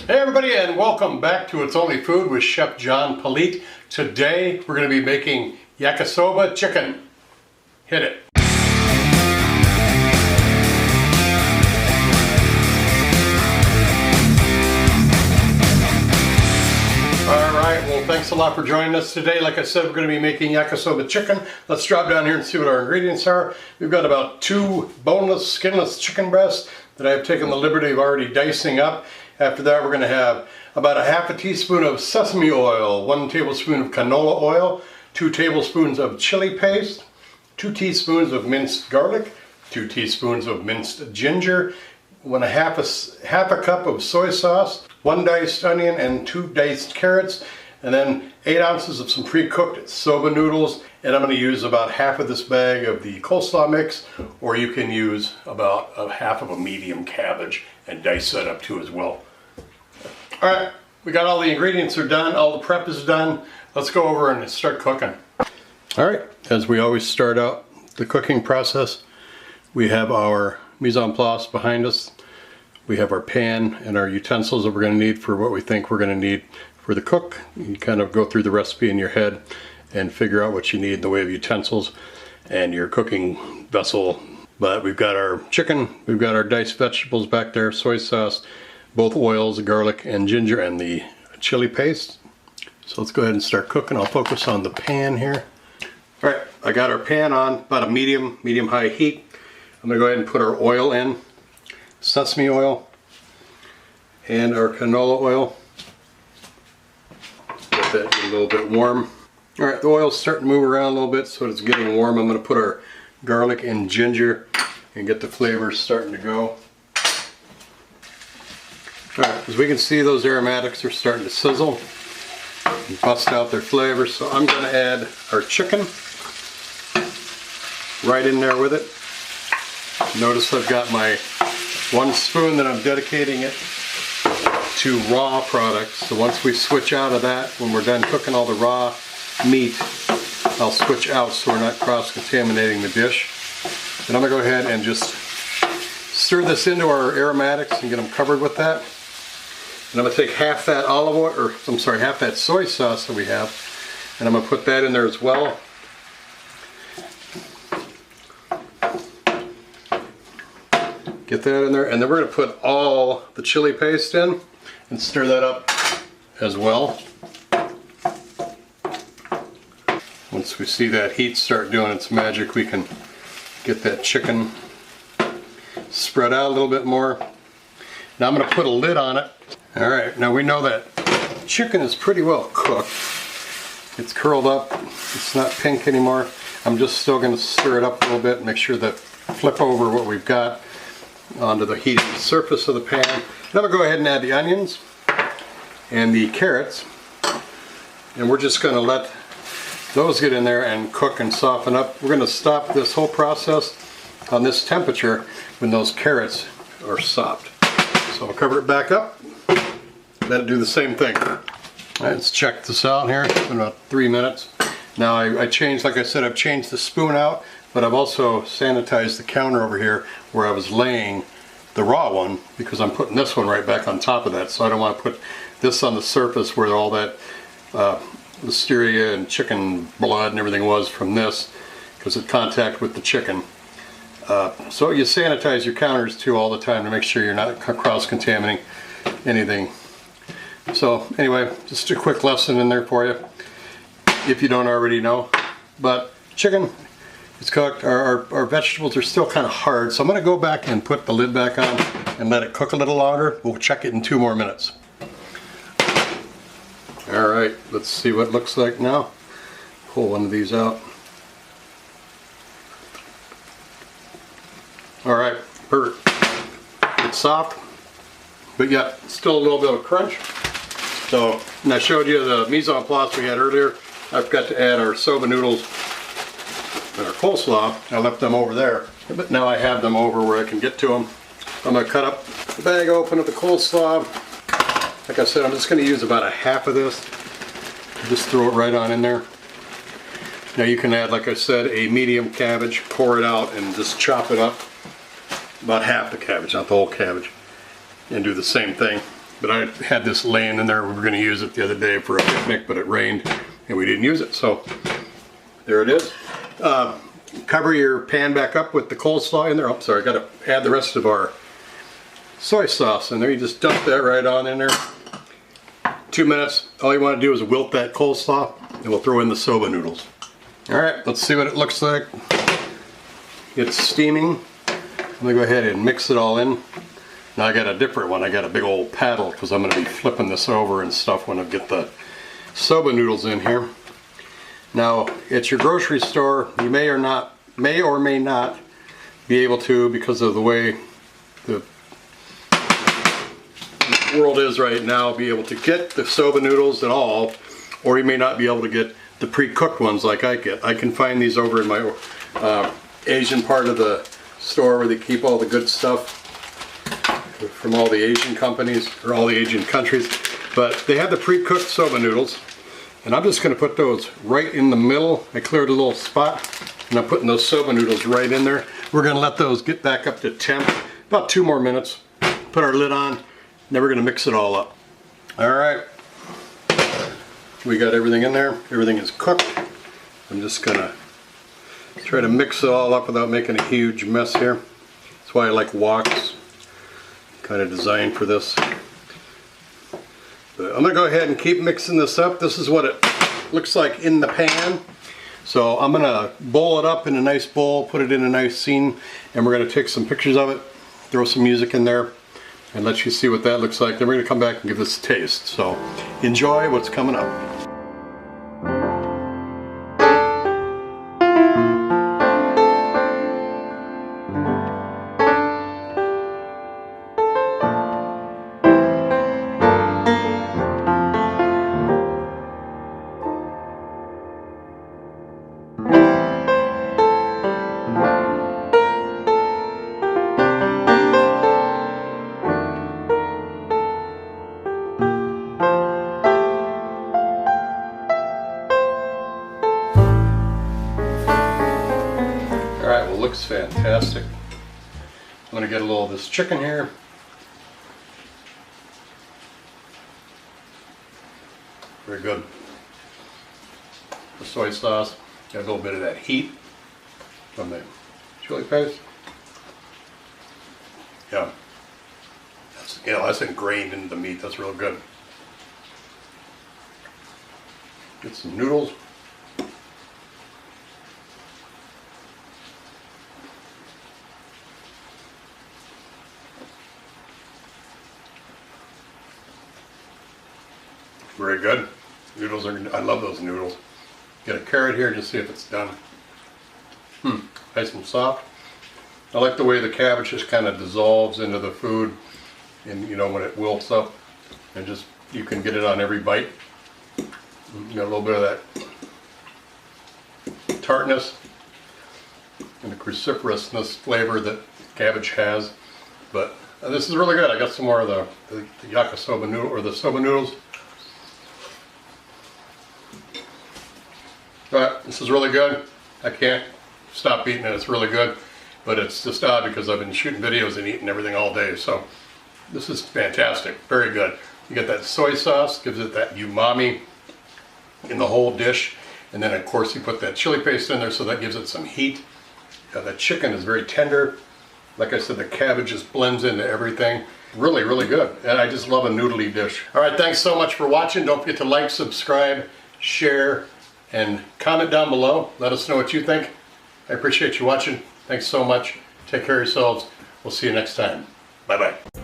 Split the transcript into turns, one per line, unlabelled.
Hey everybody, and welcome back to It's Only Food with Chef John Polite. Today we're going to be making yakisoba chicken. Hit it. Alright, well thanks a lot for joining us today. Like I said, we're going to be making yakisoba chicken. Let's drop down here and see what our ingredients are. We've got about 2 boneless, skinless chicken breasts that I've taken the liberty of already dicing up. After that, we're going to have about a half a teaspoon of sesame oil, 1 tablespoon of canola oil, 2 tablespoons of chili paste, 2 teaspoons of minced garlic, 2 teaspoons of minced ginger, half a cup of soy sauce, 1 diced onion and 2 diced carrots, and then 8 ounces of some pre-cooked soba noodles. And I'm going to use about half of this bag of the coleslaw mix, or you can use about half of a medium cabbage and dice that up too as well. Alright, we got all the ingredients are done, all the prep is done. Let's go over and start cooking. Alright, as we always start out the cooking process, we have our mise en place behind us. We have our pan and our utensils that we're going to need for what we think we're going to need for the cook. You kind of go through the recipe in your head and figure out what you need in the way of utensils and your cooking vessel. But we've got our chicken, we've got our diced vegetables back there, soy sauce, both oils, the garlic and ginger, and the chili paste. So let's go ahead and start cooking. I'll focus on the pan here. Alright, I got our pan on about a medium-high heat. I'm going to go ahead and put our oil in, sesame oil, and our canola oil. Get that a little bit warm. Alright, the oil's starting to move around a little bit, so it's getting warm. I'm going to put our garlic and ginger and get the flavors starting to go. Alright, as we can see, those aromatics are starting to sizzle and bust out their flavors. So I'm going to add our chicken right in there with it. Notice I've got my 1 spoon that I'm dedicating it to raw products. So once we switch out of that, when we're done cooking all the raw meat, I'll switch out so we're not cross-contaminating the dish. And I'm going to go ahead and just stir this into our aromatics and get them covered with that. And I'm going to take half that olive oil, or I'm sorry, half that soy sauce that we have, and I'm going to put that in there as well. Get that in there, and then we're going to put all the chili paste in and stir that up as well. Once we see that heat start doing its magic, we can get that chicken spread out a little bit more. Now I'm going to put a lid on it. Alright, now we know that chicken is pretty well cooked. It's curled up, it's not pink anymore. I'm just still going to stir it up a little bit, make sure that flip over what we've got onto the heated surface of the pan. Then I'm going to go ahead and add the onions and the carrots, and we're just going to let those get in there and cook and soften up. We're going to stop this whole process on this temperature when those carrots are soft. So I'll cover it back up, let it do the same thing. All right, let's check this out here. It's been about 3 minutes. Now I changed, like I said, I've changed the spoon out, but I've also sanitized the counter over here where I was laying the raw one, because I'm putting this one right back on top of that. So I don't want to put this on the surface where all that listeria and chicken blood and everything was from this, because of contact with the chicken. So you sanitize your counters too all the time to make sure you're not cross-contaminating anything. So anyway, just a quick lesson in there for you, if you don't already know. But chicken is cooked. Our vegetables are still kind of hard, so I'm going to go back and put the lid back on and let it cook a little longer. We'll check it in 2 more minutes. Alright, let's see what it looks like now. Pull one of these out. Alright, perfect. It's soft, but yet still a little bit of crunch. So, and I showed you the mise en place we had earlier. I forgot to add our soba noodles and our coleslaw. I left them over there, but now I have them over where I can get to them. I'm going to cut up the bag open of the coleslaw. Like I said, I'm just going to use about a half of this. Just throw it right on in there. Now you can add, like I said, a medium cabbage, pour it out and just chop it up. About half the cabbage, not the whole cabbage. And do the same thing. but I had this laying in there. We were going to use it the other day for a picnic, but it rained and we didn't use it. So there it is. Cover your pan back up with the coleslaw in there. Oh, sorry, I got to add the rest of our soy sauce in there. You just dump that right on in there. 2 minutes. All you want to do is wilt that coleslaw, and we'll throw in the soba noodles. All right, let's see what it looks like. It's steaming. I'm gonna go ahead and mix it all in. Now I got a different one. I got a big old paddle because I'm gonna be flipping this over and stuff when I get the soba noodles in here. Now, at your grocery store, you may or may not be able to, because of the way the world is right now, be able to get the soba noodles at all, or you may not be able to get the pre-cooked ones like I get. I can find these over in my Asian part of the store where they keep all the good stuff from all the Asian companies, or all the Asian countries. But they have the pre-cooked soba noodles, and I'm just going to put those right in the middle. I cleared a little spot, and I'm putting those soba noodles right in there. We're going to let those get back up to temp, about 2 more minutes. Put our lid on, then we're going to mix it all up. All right, we got everything in there. Everything is cooked. I'm just going to try to mix it all up without making a huge mess here. That's why I like woks. Kind of designed for this. But I'm going to go ahead and keep mixing this up. This is what it looks like in the pan. So I'm going to bowl it up in a nice bowl, put it in a nice scene, and we're going to take some pictures of it, throw some music in there, and let you see what that looks like. Then we're going to come back and give this a taste. So enjoy what's coming up. Looks fantastic. I'm going to get a little of this chicken here. Very good. The soy sauce, got a little bit of that heat from the chili paste. Yeah, that's ingrained into the meat. That's real good. Get some noodles. Very good. Noodles are, I love those noodles. Get a carrot here, just see if it's done. Nice and soft. I like the way the cabbage just kind of dissolves into the food, and you know, when it wilts up, and just, you can get it on every bite. You got a little bit of that tartness and the cruciferousness flavor that cabbage has. But this is really good. I got some more of the yakisoba noodle, or the soba noodles. But this is really good. I can't stop eating it. It's really good. But it's just odd because I've been shooting videos and eating everything all day. So this is fantastic. Very good. You get that soy sauce, gives it that umami in the whole dish. And then of course you put that chili paste in there, so that gives it some heat. The chicken is very tender. Like I said, the cabbage just blends into everything. Really, really good. And I just love a noodly dish. All right, thanks so much for watching. Don't forget to like, subscribe, share, and comment down below. Let us know what you think. I appreciate you watching. Thanks so much. Take care of yourselves. We'll see you next time. Bye-bye.